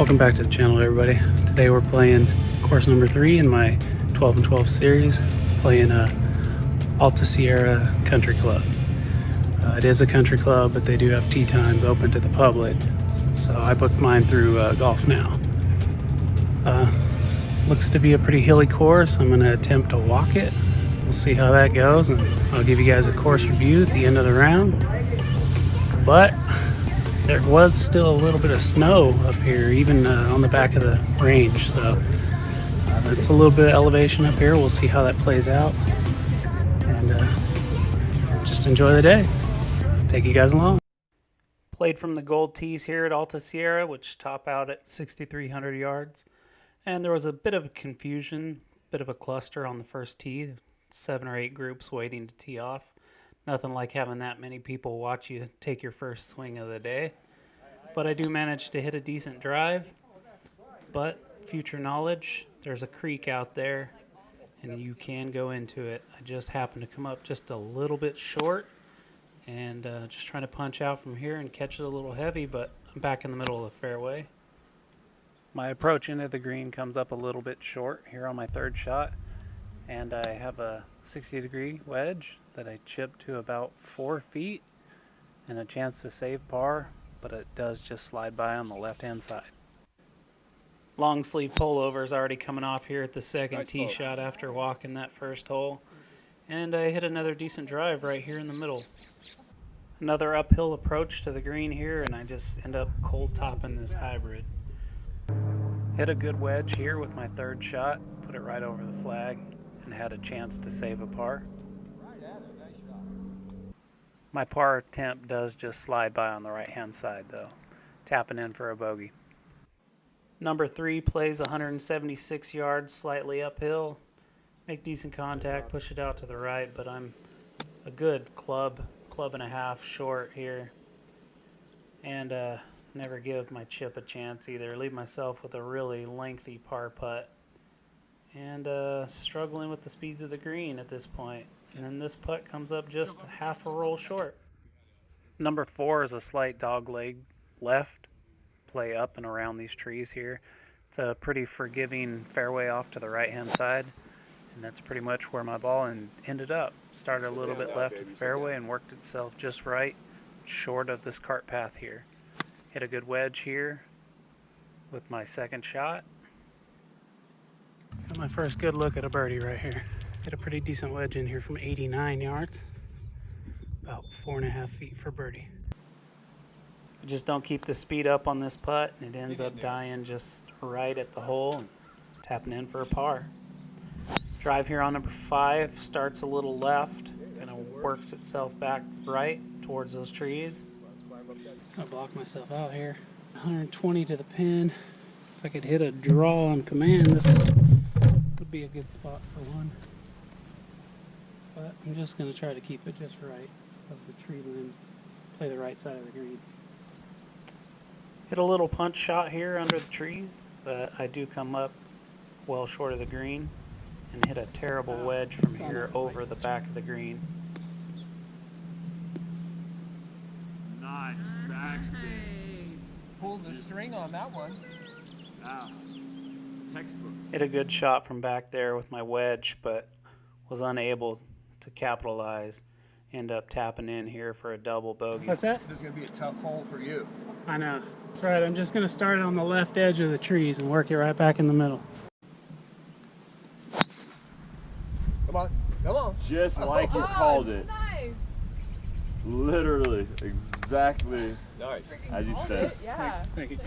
Welcome back to the channel, everybody. Today we're playing course number 3 in my 12 and 12 series, playing Alta Sierra Country Club. It is a country club, but they do have tee times open to the public, so I booked mine through GolfNow. Looks to be a pretty hilly course. I'm going to attempt to walk it. We'll see how that goes, and I'll give you guys a course review at the end of the round. But there was still a little bit of snow up here, even on the back of the range, so it's a little bit of elevation up here. We'll see how that plays out, and just enjoy the day. Take you guys along. Played from the gold tees here at Alta Sierra, which top out at 6,300 yards, and there was a bit of confusion, bit of a cluster on the first tee. 7 or 8 groups waiting to tee off. Nothing like having that many people watch you take your first swing of the day. But I do manage to hit a decent drive. But future knowledge, there's a creek out there and you can go into it. I just happened to come up just a little bit short and just trying to punch out from here and catch it a little heavy, but I'm back in the middle of the fairway. My approach into the green comes up a little bit short here on my third shot. And I have a 60-degree wedge that I chipped to about 4 feet and a chance to save par, but it does just slide by on the left-hand side. Long sleeve pullover is already coming off here at the second tee shot after walking that first hole. And I hit another decent drive right here in the middle. Another uphill approach to the green here, and I just end up cold topping this hybrid. Hit a good wedge here with my third shot, put it right over the flag, and had a chance to save a par. My par attempt does just slide by on the right hand side though, tapping in for a bogey. Number 3 plays 176 yards, slightly uphill. Make decent contact, push it out to the right, but I'm a good club and a half short here. And never give my chip a chance either. Leave myself with a really lengthy par putt. And struggling with the speeds of the green at this point. And then this putt comes up just half a roll short. Number 4 is a slight dog leg left. Play up and around these trees here. It's a pretty forgiving fairway off to the right hand side. And that's pretty much where my ball ended up. Started a little bit left of the fairway and worked itself just right short of this cart path here. Hit a good wedge here with my second shot. Got my first good look at a birdie right here. Hit a pretty decent wedge in here from 89 yards. About 4.5 feet for birdie. Just don't keep the speed up on this putt, and it ends up dying just right at the hole and tapping in for a par. Drive here on number 5 starts a little left, kind of works itself back right towards those trees. Gonna block myself out here. 120 to the pin. If I could hit a draw on command, this would be a good spot for one. But I'm just going to try to keep it just right of the tree limbs. Play the right side of the green. Hit a little punch shot here under the trees, but I do come up well short of the green and hit a terrible wedge from here over the back of the green. Nice backspin. Pulled the string on that one. Wow. Textbook. Hit a good shot from back there with my wedge, but was unable to capitalize. End up tapping in here for a double bogey. What's that? This is going to be a tough hole for you. I know. That's right. I'm just going to start on the left edge of the trees and work it right back in the middle. Come on. Come on. Just like you called it. Nice. Literally, exactly Nice. as you said. Yeah. Thank you.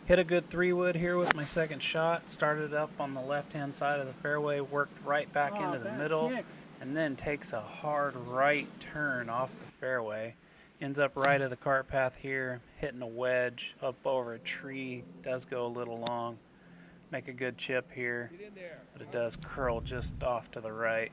Hit a good 3-wood here with my second shot. Started up on the left-hand side of the fairway, worked right back into the middle, and then takes a hard right turn off the fairway. Ends up right of the cart path here, hitting a wedge up over a tree. Does go a little long. Make a good chip here, but it does curl just off to the right.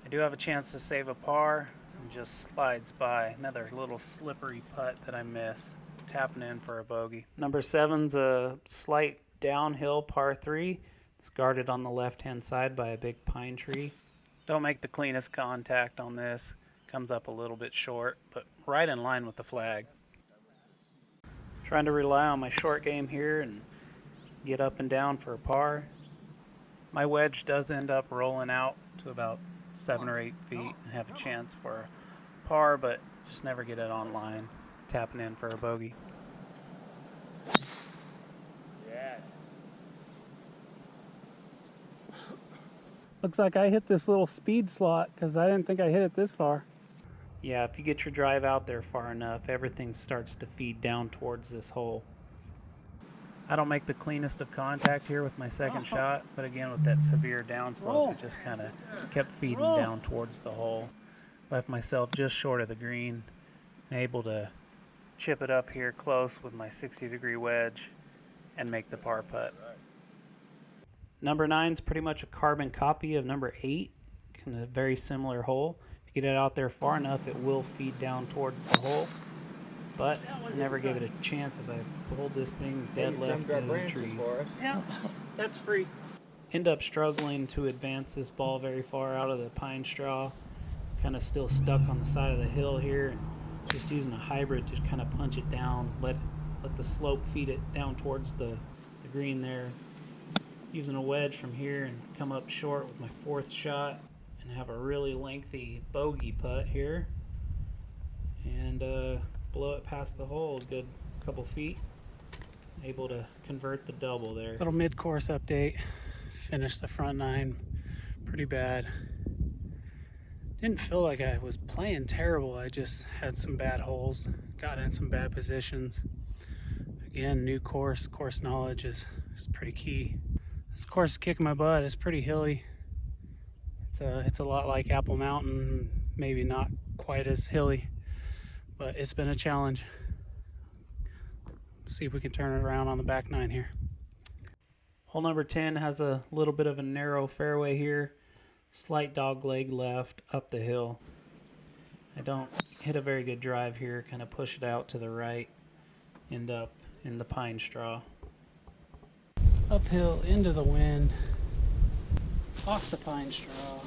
I do have a chance to save a par, and just slides by. Another little slippery putt that I miss. Tapping in for a bogey. Number 7's a slight downhill par 3. It's guarded on the left-hand side by a big pine tree. Don't make the cleanest contact on this. Comes up a little bit short, but right in line with the flag. Trying to rely on my short game here and get up and down for a par. My wedge does end up rolling out to about 7 or 8 feet and have a chance for a par, but just never get it on line, tapping in for a bogey. Yes. Looks like I hit this little speed slot because I didn't think I hit it this far. Yeah, if you get your drive out there far enough, everything starts to feed down towards this hole. I don't make the cleanest of contact here with my second shot, but again, with that severe downslope, it just kind of kept feeding down towards the hole. Left myself just short of the green, and able to chip it up here close with my 60-degree wedge and make the par putt. Number 9 is pretty much a carbon copy of number 8, kind of very similar hole. If you get it out there far enough, it will feed down towards the hole. But I never gave it a chance as I pulled this thing dead left into the trees. Yeah, That's free. End up struggling to advance this ball very far out of the pine straw. Kind of still stuck on the side of the hill here. And just using a hybrid to kind of punch it down. Let the slope feed it down towards the green there. Using a wedge from here and come up short with my fourth shot. And have a really lengthy bogey putt here. And blow it past the hole a good couple feet. Able to convert the double there. Little mid-course update. Finished the front 9 pretty bad. Didn't feel like I was playing terrible. I just had some bad holes. Got in some bad positions. Again, new course knowledge is pretty key. This course is kicking my butt. It's pretty hilly. It's a lot like Apple Mountain, maybe not quite as hilly. But it's been a challenge. Let's see if we can turn it around on the back 9 here. Hole number 10 has a little bit of a narrow fairway here. Slight dog leg left up the hill. I don't hit a very good drive here. Kind of push it out to the right. End up in the pine straw. Uphill into the wind. Off the pine straw.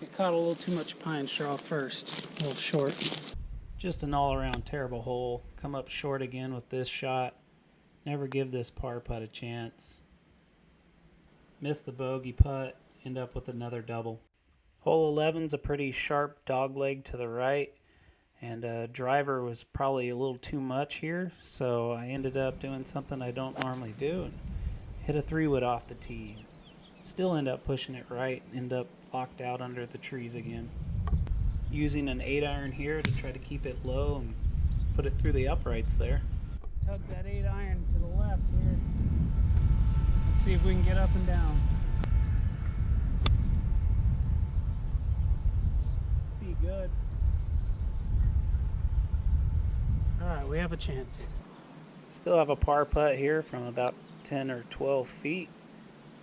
I caught a little too much pine straw first, a little short. Just an all-around terrible hole. Come up short again with this shot. Never give this par putt a chance. Miss the bogey putt, end up with another double. Hole 11's a pretty sharp dog leg to the right, and driver was probably a little too much here, so I ended up doing something I don't normally do and hit a 3-wood off the tee. Still end up pushing it right, end up locked out under the trees again. Using an 8-iron here to try to keep it low and put it through the uprights there. Tug that 8-iron to the left here. Let's see if we can get up and down. Be good. Alright, we have a chance. Still have a par putt here from about 10 or 12 feet.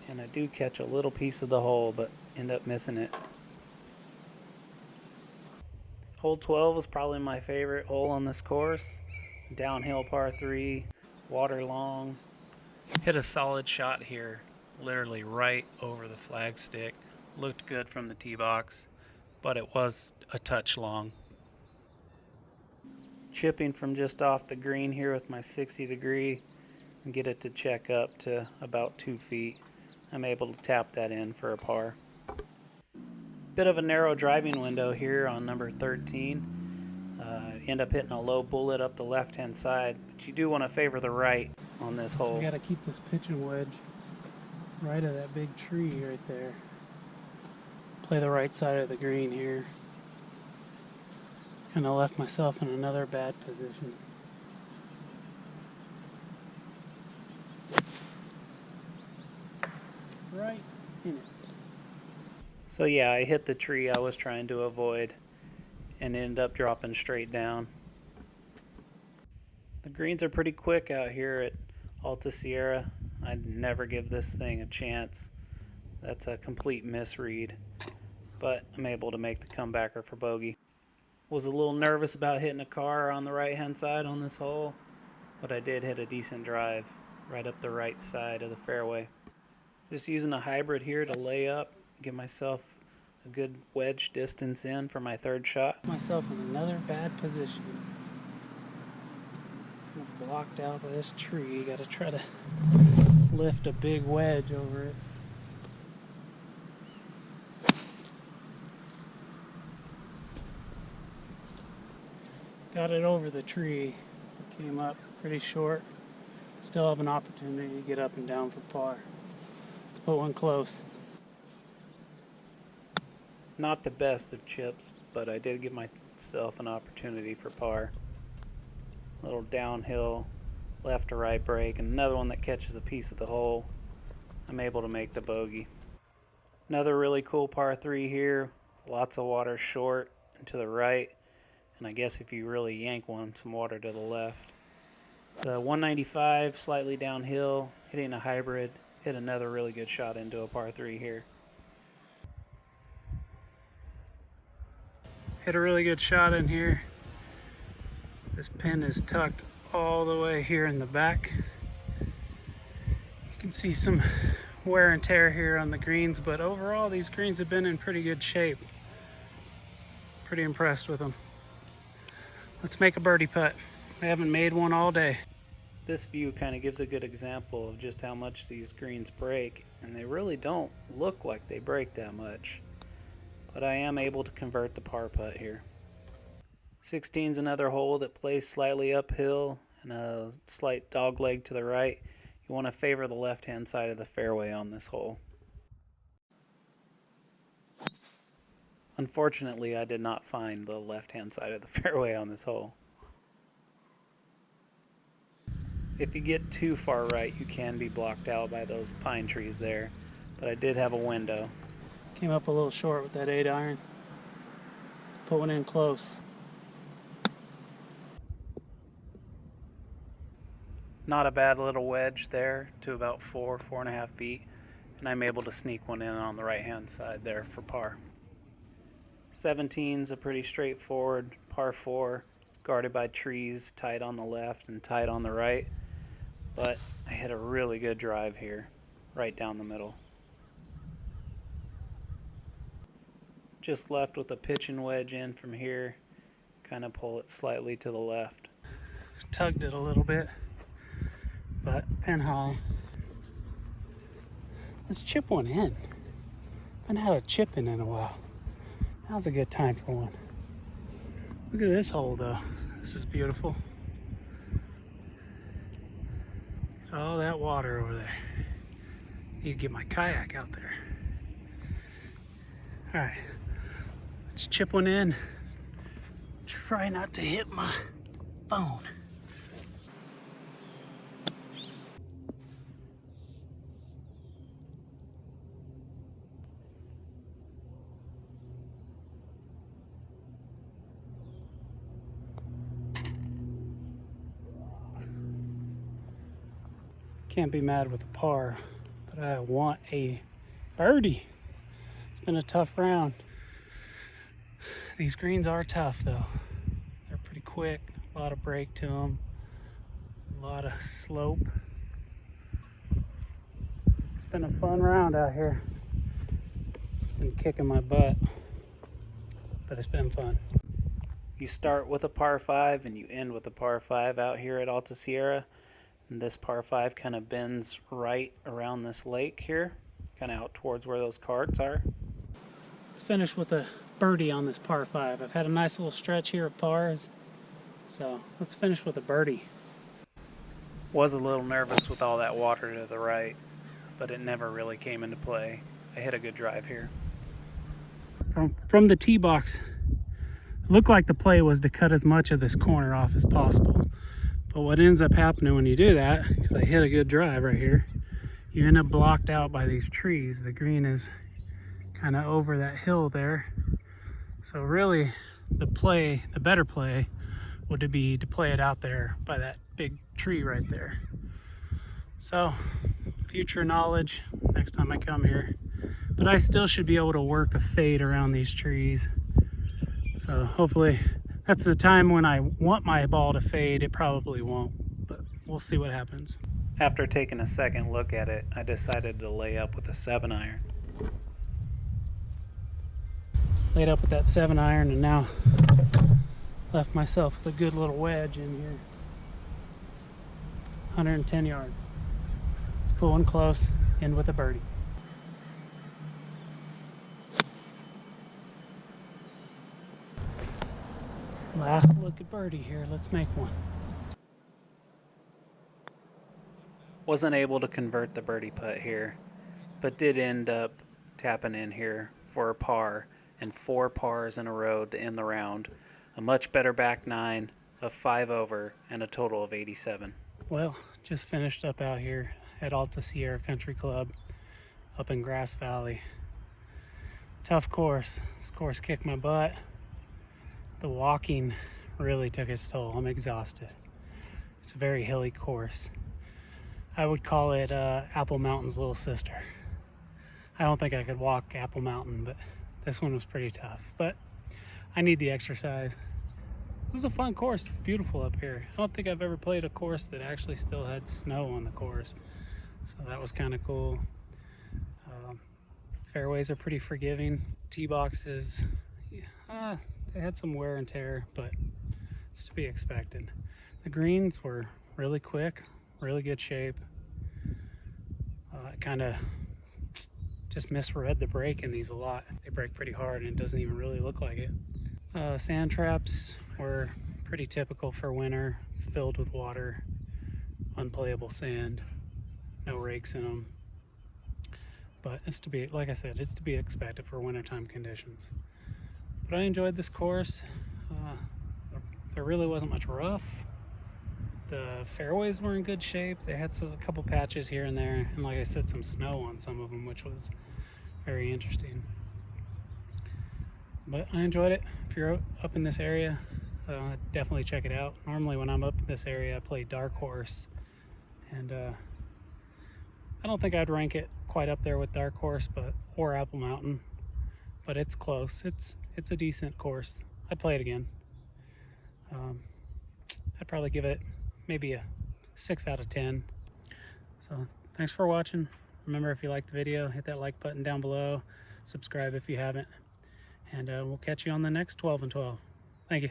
And I do catch a little piece of the hole, but end up missing it. Hole 12 was probably my favorite hole on this course. Downhill par 3, water long. Hit a solid shot here, literally right over the flagstick. Looked good from the tee box, but it was a touch long. Chipping from just off the green here with my 60-degree and get it to check up to about 2 feet. I'm able to tap that in for a par. Bit of a narrow driving window here on number 13. End up hitting a low bullet up the left-hand side, but you do want to favor the right on this hole. You got to keep this pitching wedge right of that big tree right there. Play the right side of the green here. Kind of left myself in another bad position. Right in it. So yeah, I hit the tree I was trying to avoid and ended up dropping straight down. The greens are pretty quick out here at Alta Sierra. I'd never give this thing a chance. That's a complete misread, but I'm able to make the comebacker for bogey. Was a little nervous about hitting a car on the right hand side on this hole, but I did hit a decent drive right up the right side of the fairway. Just using a hybrid here to lay up, give myself a good wedge distance in for my third shot. Myself in another bad position. I'm blocked out by this tree. Got to try to lift a big wedge over it. Got it over the tree. It came up pretty short. Still have an opportunity to get up and down for par. Let's put one close. Not the best of chips, but I did give myself an opportunity for par. Little downhill, left to right break, and another one that catches a piece of the hole. I'm able to make the bogey. Another really cool par 3 here. Lots of water short and to the right. And I guess if you really yank one, some water to the left. It's a 195, slightly downhill, hitting a hybrid. Hit another really good shot into a par 3 here. Hit a really good shot in here. This pin is tucked all the way here in the back. You can see some wear and tear here on the greens, but overall these greens have been in pretty good shape. Pretty impressed with them. Let's make a birdie putt. I haven't made one all day. This view kind of gives a good example of just how much these greens break, and they really don't look like they break that much. But I am able to convert the par putt here. 16 is another hole that plays slightly uphill and a slight dog leg to the right. You want to favor the left-hand side of the fairway on this hole. Unfortunately, I did not find the left-hand side of the fairway on this hole. If you get too far right, you can be blocked out by those pine trees there, but I did have a window. Came up a little short with that 8-iron. Let's put one in close. Not a bad little wedge there to about 4.5 feet, and I'm able to sneak one in on the right-hand side there for par. 17's a pretty straightforward par 4. It's guarded by trees, tight on the left and tight on the right, but I hit a really good drive here, right down the middle. Just left with a pitching wedge in from here, kind of pull it slightly to the left. Tugged it a little bit, but pin high. Let's chip one in. I haven't had a chip in a while. Now's a good time for one. Look at this hole though. This is beautiful. Look at all that water over there. Need to get my kayak out there. All right, let's chip one in. Try not to hit my phone. Can't be mad with a par, but I want a birdie. It's been a tough round. These greens are tough though. They're pretty quick, a lot of break to them, a lot of slope. It's been a fun round out here. It's been kicking my butt, but it's been fun. You start with a par 5 and you end with a par 5 out here at Alta Sierra. And this par 5 kind of bends right around this lake here, kind of out towards where those carts are. Let's finish with a birdie on this par 5. I've had a nice little stretch here of pars, so let's finish with a birdie. Was a little nervous with all that water to the right, but it never really came into play. I hit a good drive here. From the tee box, it looked like the play was to cut as much of this corner off as possible. But what ends up happening when you do that, because I hit a good drive right here, you end up blocked out by these trees. The green is kind of over that hill there. So really, the better play would be to play it out there by that big tree right there. So, future knowledge next time I come here. But I still should be able to work a fade around these trees. So hopefully, that's the time when I want my ball to fade. It probably won't, but we'll see what happens. After taking a second look at it, I decided to lay up with a 7-iron. laid up with that 7-iron and now left myself with a good little wedge in here. 110 yards. It's pulling close, end with a birdie. Last look at birdie here, let's make one. Wasn't able to convert the birdie putt here, but did end up tapping in here for a par and 4 pars in a row to end the round. A much better back nine, a 5 over, and a total of 87. Well, just finished up out here at Alta Sierra Country Club up in Grass Valley. Tough course. This course kicked my butt. The walking really took its toll. I'm exhausted. It's a very hilly course. I would call it Apple Mountain's little sister. I don't think I could walk Apple Mountain, but this one was pretty tough. But I need the exercise. It was a fun course. It's beautiful up here. I don't think I've ever played a course that actually still had snow on the course. So that was kind of cool. Fairways are pretty forgiving. Tee boxes, they had some wear and tear, but it's to be expected. The greens were really quick, really good shape. I kind of just misread the break in these a lot. They break pretty hard and it doesn't even really look like it. Sand traps were pretty typical for winter, filled with water, unplayable sand, no rakes in them. But it's to be, like I said, it's to be expected for wintertime conditions. But I enjoyed this course. There really wasn't much rough. The fairways were in good shape. They had a couple patches here and there, and like I said, some snow on some of them, which was very interesting. But I enjoyed it. If you're up in this area, definitely check it out. Normally when I'm up in this area, I play Dark Horse, and I don't think I'd rank it quite up there with Dark Horse, or Apple Mountain, but it's close. It's a decent course. I'd play it again. I'd probably give it maybe a 6 out of 10. So thanks for watching. Remember, if you liked the video, hit that like button down below. Subscribe if you haven't. And we'll catch you on the next 12 and 12. Thank you.